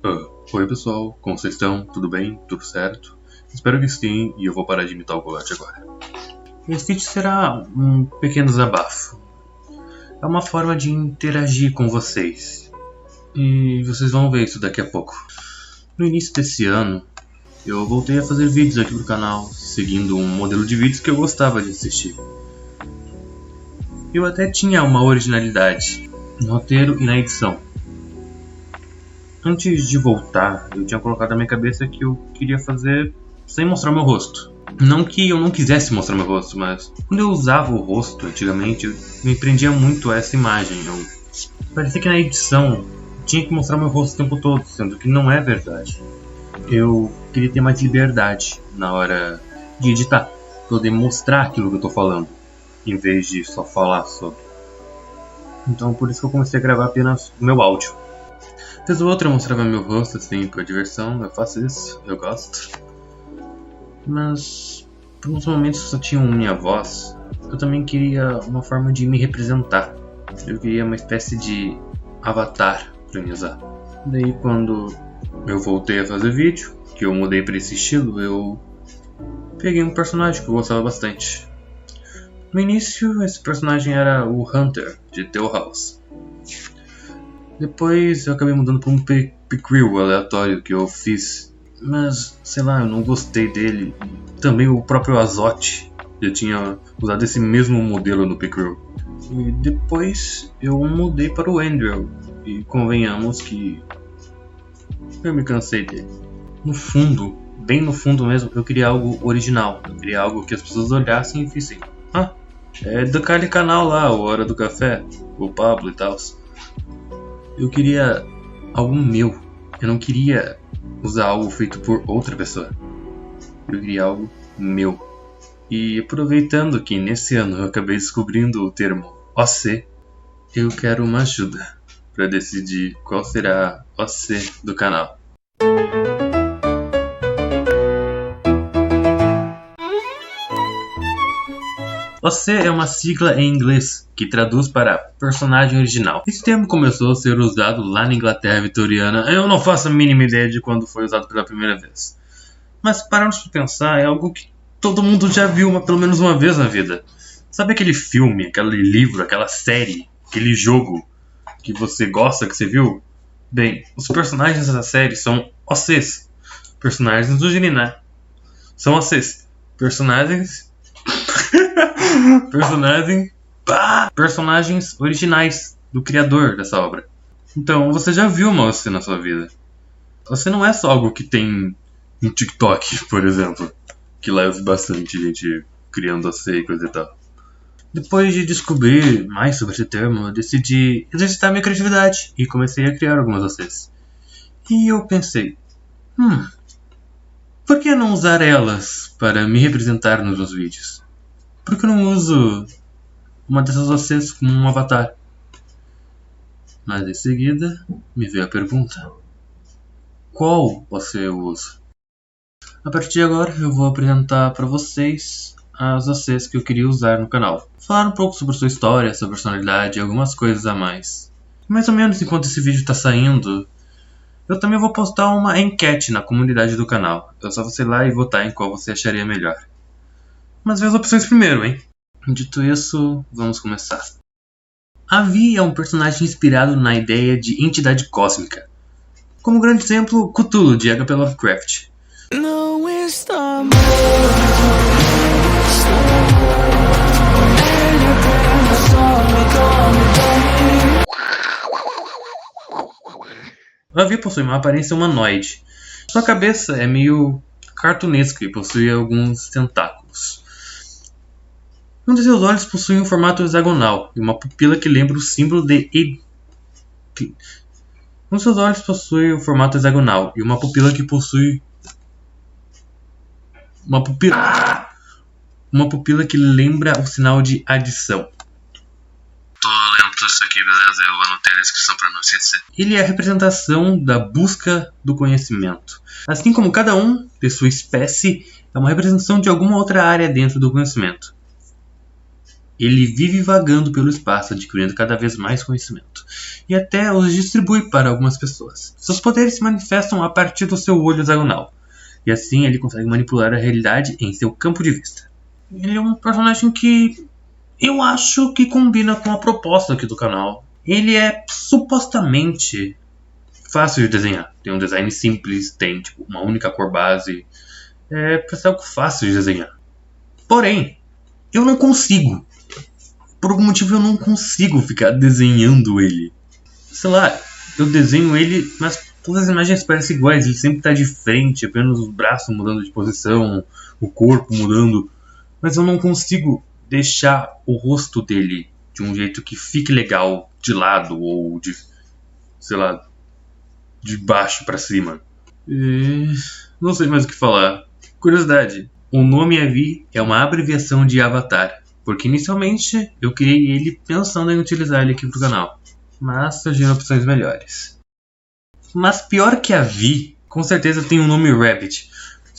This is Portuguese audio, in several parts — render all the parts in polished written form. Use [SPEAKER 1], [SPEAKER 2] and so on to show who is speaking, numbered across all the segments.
[SPEAKER 1] Oi pessoal, como vocês estão? Tudo bem? Tudo certo? Espero que sim, e eu vou parar de imitar o Golete agora. Esse vídeo será um pequeno desabafo. É uma forma de interagir com vocês. E vocês vão ver isso daqui a pouco. No início desse ano, eu voltei a fazer vídeos aqui pro canal, seguindo um modelo de vídeos que eu gostava de assistir. Eu até tinha uma originalidade no roteiro e na edição. Antes de voltar, eu tinha colocado na minha cabeça que eu queria fazer sem mostrar meu rosto. Não que eu não quisesse mostrar meu rosto, mas quando eu usava o rosto antigamente, eu me prendia muito a essa imagem. Parecia que na edição eu tinha que mostrar meu rosto o tempo todo, sendo que não é verdade. Eu queria ter mais liberdade na hora de editar, poder mostrar aquilo que eu estou falando, em vez de só falar sobre. Então por isso que eu comecei a gravar apenas o meu áudio. Vez ou outra eu mostrava meu rosto assim por diversão, eu faço isso, eu gosto. Mas por uns momentos só tinha minha voz. Eu também queria uma forma de me representar. Eu queria uma espécie de avatar pra me usar. Daí quando eu voltei a fazer vídeo, que eu mudei pra esse estilo, eu peguei um personagem que eu gostava bastante. No início esse personagem era o Hunter de The House. Depois eu acabei mudando para um Pickrell aleatório que eu fiz, mas sei lá, eu não gostei dele. Também o próprio Azote, eu tinha usado esse mesmo modelo no Pickrell. E depois eu mudei para o Andrew, e convenhamos que eu me cansei dele. No fundo, bem no fundo mesmo, eu queria algo original. Eu queria algo que as pessoas olhassem e fizessem: ah, é daquele canal lá, o Hora do Café, o Pablo e tal. Eu queria algo meu. Eu não queria usar algo feito por outra pessoa. Eu queria algo meu. E aproveitando que nesse ano eu acabei descobrindo o termo OC, eu quero uma ajuda para decidir qual será a OC do canal. OC é uma sigla em inglês que traduz para personagem original. Esse termo começou a ser usado lá na Inglaterra vitoriana. Eu não faço a mínima ideia de quando foi usado pela primeira vez. Mas pararmos para pensar, é algo que todo mundo já viu pelo menos uma vez na vida. Sabe aquele filme, aquele livro, aquela série, aquele jogo que você gosta, que você viu? Bem, os personagens dessa série são OCs. Personagens do Geniná. São OCs. Personagens originais do criador dessa obra. Então você já viu uma OC na sua vida. Você não é só algo que tem no TikTok, por exemplo, que lá eu vi bastante gente criando OC e coisa e tal. Depois de descobrir mais sobre esse termo, eu decidi exercitar minha criatividade e comecei a criar algumas OCs. E eu pensei, por que não usar elas para me representar nos meus vídeos? Por que eu não uso uma dessas OCs como um avatar? Mas em seguida me veio a pergunta: qual OC eu uso? A partir de agora eu vou apresentar para vocês as OCs que eu queria usar no canal. Falar um pouco sobre sua história, sua personalidade e algumas coisas a mais. Mais ou menos enquanto esse vídeo está saindo, eu também vou postar uma enquete na comunidade do canal. É só você ir lá e votar em qual você acharia melhor. Mas vê as opções primeiro, hein? Dito isso, vamos começar. A Vi é um personagem inspirado na ideia de entidade cósmica. Como grande exemplo, Cthulhu, de H.P. Lovecraft. A Vi possui uma aparência humanoide. Sua cabeça é meio cartunesca e possui alguns tentáculos. Um de seus olhos possui um formato hexagonal e uma pupila que lembra o símbolo de Um de seus olhos possui um formato hexagonal e uma pupila que possui uma pupila que lembra o sinal de adição. Tô lendo tudo isso aqui, beleza? Eu anotei a descrição para não esquecer. Ele é a representação da busca do conhecimento. Assim como cada um de sua espécie é uma representação de alguma outra área dentro do conhecimento. Ele vive vagando pelo espaço, adquirindo cada vez mais conhecimento. e até os distribui para algumas pessoas. Seus poderes se manifestam a partir do seu olho hexagonal, e assim ele consegue manipular a realidade em seu campo de vista. Ele é um personagem que eu acho que combina com a proposta aqui do canal. Ele é supostamente fácil de desenhar. Tem um design simples, tem tipo, uma única cor base. Pra ser algo fácil de desenhar. Porém, eu não consigo. Por algum motivo eu não consigo ficar desenhando ele. Sei lá, eu desenho ele, mas todas as imagens parecem iguais. Ele sempre tá de frente, apenas os braços mudando de posição, o corpo mudando. Mas eu não consigo deixar o rosto dele de um jeito que fique legal de lado ou de, sei lá, de baixo pra cima. Não sei mais o que falar. Curiosidade, o nome Avi é uma abreviação de Avatar, porque inicialmente eu criei ele pensando em utilizar ele aqui pro canal, mas surgiram opções melhores. Mas pior que Avi, com certeza tem o nome Rabbit.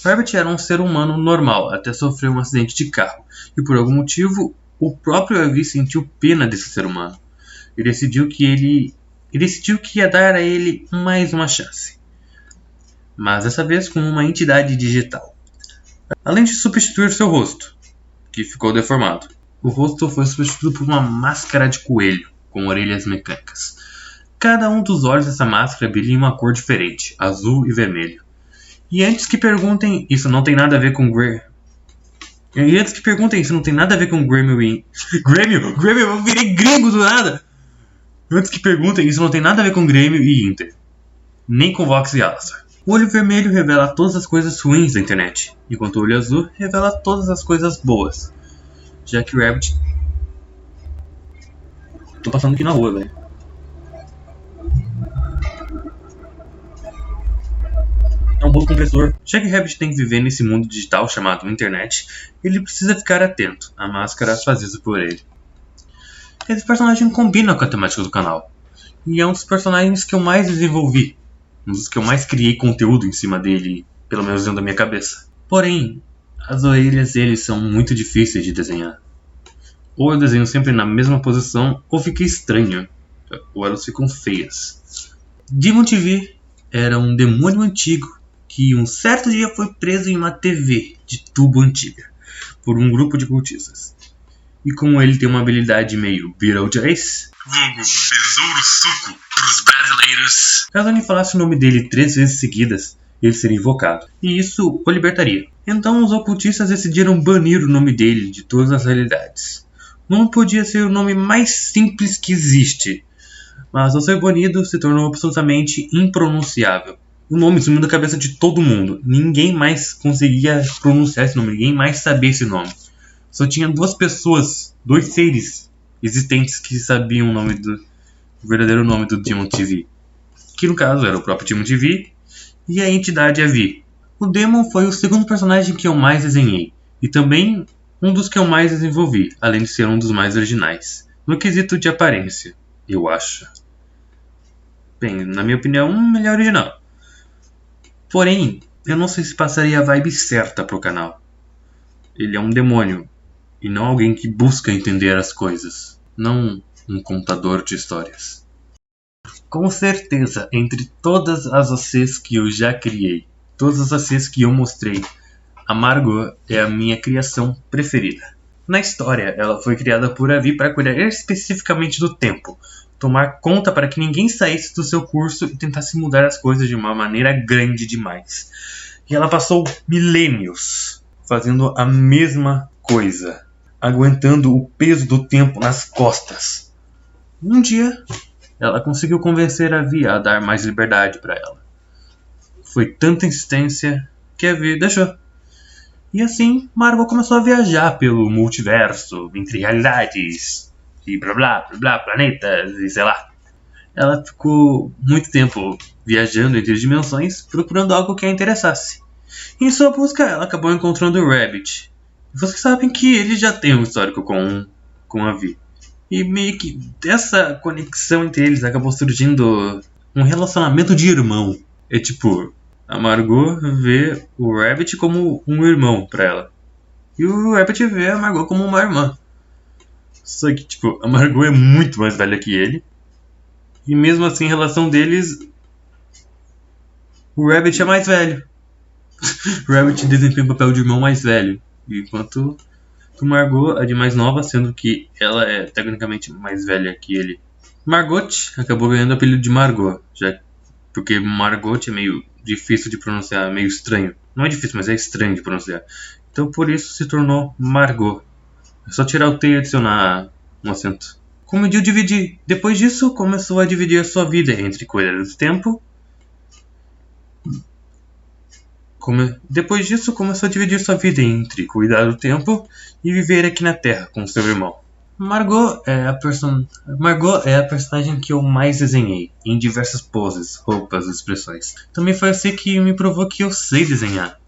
[SPEAKER 1] Rabbit era um ser humano normal, até sofrer um acidente de carro, e por algum motivo o próprio Avi sentiu pena desse ser humano. Ele decidiu que ia dar a ele mais uma chance, mas dessa vez com uma entidade digital. Além de substituir seu rosto, que ficou deformado, o rosto foi substituído por uma máscara de coelho, com orelhas mecânicas. Cada um dos olhos dessa máscara brilha em uma cor diferente, azul e vermelho. E antes que perguntem, isso não tem nada a ver com Grêmio. Grêmio, eu virei gringo do nada! Antes que perguntem, isso não tem nada a ver com Grêmio e Inter. Nem com Vox e Alistar. O olho vermelho revela todas as coisas ruins da internet, enquanto o olho azul revela todas as coisas boas. Já que o Rabbit... Tô passando aqui na rua, velho. É um bolo compressor. Já que o Rabbit tem que viver nesse mundo digital chamado internet, ele precisa ficar atento. A máscara faz isso por ele. Esse personagem combina com a temática do canal. E é um dos personagens que eu mais desenvolvi. Um dos que eu mais criei conteúdo em cima dele, pelo menos dentro da minha cabeça. Porém, as orelhas dele são muito difíceis de desenhar. Ou eu desenho sempre na mesma posição, ou fica estranho, ou elas ficam feias. Demon TV era um demônio antigo que um certo dia foi preso em uma TV de tubo antiga por um grupo de cultistas. E como ele tem uma habilidade meio Beetlejuice, vulgo Besouro Suco pros brasileiros, caso ele falasse o nome dele 3 vezes seguidas, ele seria invocado, e isso o libertaria. Então os ocultistas decidiram banir o nome dele de todas as realidades. Não podia ser o nome mais simples que existe, mas ao ser banido se tornou absolutamente impronunciável. O nome sumiu da cabeça de todo mundo, ninguém mais conseguia pronunciar esse nome, ninguém mais sabia esse nome. Só tinha 2 pessoas, 2 seres existentes que sabiam o verdadeiro nome do Demon TV. Que no caso era o próprio Demon TV e a entidade Avi. O Demon foi o segundo personagem que eu mais desenhei. E também um dos que eu mais desenvolvi, além de ser um dos mais originais. No quesito de aparência, eu acho. Bem, na minha opinião, ele é original. Porém, eu não sei se passaria a vibe certa pro canal. Ele é um demônio. E não alguém que busca entender as coisas. Não um contador de histórias. Com certeza, entre todas as ACs que eu já criei, todas as ACs que eu mostrei, a Margot é a minha criação preferida. Na história, ela foi criada por Avi para cuidar especificamente do tempo, tomar conta para que ninguém saísse do seu curso e tentasse mudar as coisas de uma maneira grande demais. E ela passou milênios fazendo a mesma coisa, aguentando o peso do tempo nas costas. Um dia, ela conseguiu convencer a Vi a dar mais liberdade para ela. Foi tanta insistência que a Vi deixou. E assim, Marvel começou a viajar pelo multiverso, entre realidades, e blá blá blá, planetas, e sei lá. Ela ficou muito tempo viajando entre dimensões, procurando algo que a interessasse. E em sua busca, ela acabou encontrando o Rabbit. E vocês sabem que ele já tem um histórico com a Vi. E meio que dessa conexão entre eles acabou surgindo um relacionamento de irmão. É tipo, a Margot vê o Rabbit como um irmão pra ela. E o Rabbit vê a Margot como uma irmã. Só que, tipo, a Margot é muito mais velha que ele. E mesmo assim, em relação deles, o Rabbit é mais velho. O Rabbit desempenha o papel de irmão mais velho. Enquanto o Margot é de mais nova, sendo que ela é tecnicamente mais velha que ele. Margot acabou ganhando o apelido de Margot, já porque Margot é meio difícil de pronunciar, meio estranho. Não é difícil, mas é estranho de pronunciar. Então por isso se tornou Margot. É só tirar o T e adicionar um acento. Como eu dividir. Depois disso, começou a dividir a sua vida entre cuidar do tempo. Depois disso, começou a dividir sua vida entre cuidar do tempo e viver aqui na Terra com seu irmão. Margot é a personagem que eu mais desenhei, em diversas poses, roupas e expressões. Também foi assim que me provou que eu sei desenhar,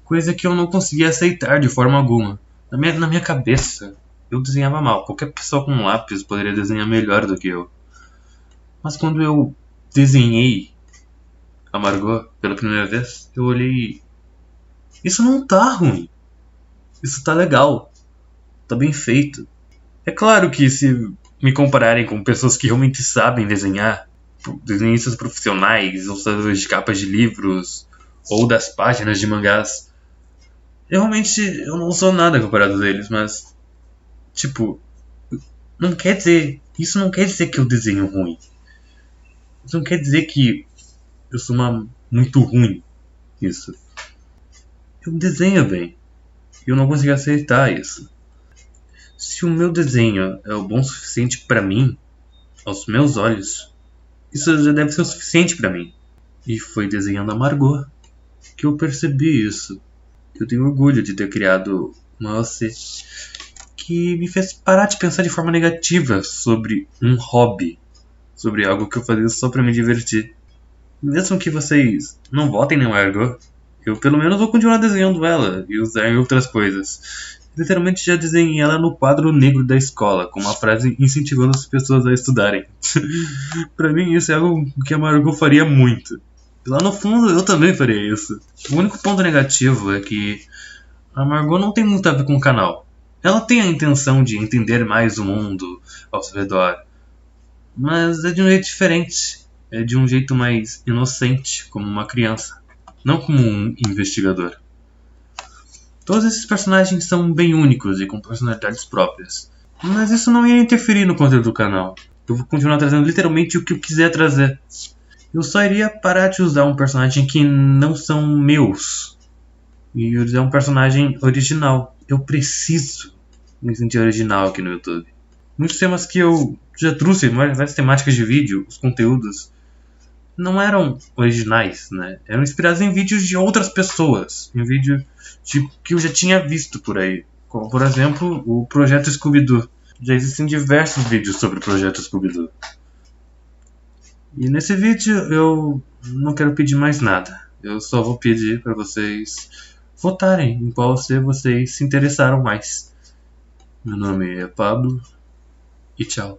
[SPEAKER 1] coisa que eu não conseguia aceitar de forma alguma. Na minha cabeça, eu desenhava mal. Qualquer pessoa com um lápis poderia desenhar melhor do que eu. Mas quando eu desenhei a Margot pela primeira vez, eu olhei e... Isso não tá ruim. Isso tá legal. Tá bem feito. É claro que se me compararem com pessoas que realmente sabem desenhar, desenhistas profissionais, ilustradores de capas de livros, ou das páginas de mangás, realmente eu não sou nada comparado a eles, mas... Tipo... Isso não quer dizer que eu desenho ruim. Isso não quer dizer que eu sou muito ruim. Isso. Eu desenho bem. E eu não consigo aceitar isso. Se o meu desenho é o bom o suficiente pra mim, aos meus olhos, isso já deve ser o suficiente pra mim. E foi desenhando a Margot que eu percebi isso. Eu tenho orgulho de ter criado uma OC que me fez parar de pensar de forma negativa sobre um hobby, sobre algo que eu fazia só pra me divertir. Mesmo que vocês não votem na Margot, eu pelo menos vou continuar desenhando ela e usar em outras coisas. Literalmente já desenhei ela no quadro negro da escola, com uma frase incentivando as pessoas a estudarem. Pra mim isso é algo que a Margot faria muito. E lá no fundo eu também faria isso. O único ponto negativo é que a Margot não tem muito a ver com o canal. Ela tem a intenção de entender mais o mundo ao seu redor, mas é de um jeito diferente. É de um jeito mais inocente, como uma criança, não como um investigador. Todos esses personagens são bem únicos e com personalidades próprias, mas isso não ia interferir no conteúdo do canal. Eu vou continuar trazendo literalmente o que eu quiser trazer. Eu só iria parar de usar um personagem que não são meus e usar um personagem original. Eu preciso me sentir original aqui no YouTube. Muitos temas que eu já trouxe, várias temáticas de vídeo, os conteúdos, não eram originais, né? Eram inspirados em vídeos de outras pessoas, em vídeos que eu já tinha visto por aí. Como, por exemplo, o Projeto Scooby-Doo. Já existem diversos vídeos sobre o Projeto Scooby-Doo. E nesse vídeo eu não quero pedir mais nada. Eu só vou pedir para vocês votarem em qual vocês se interessaram mais. Meu nome é Pablo e tchau.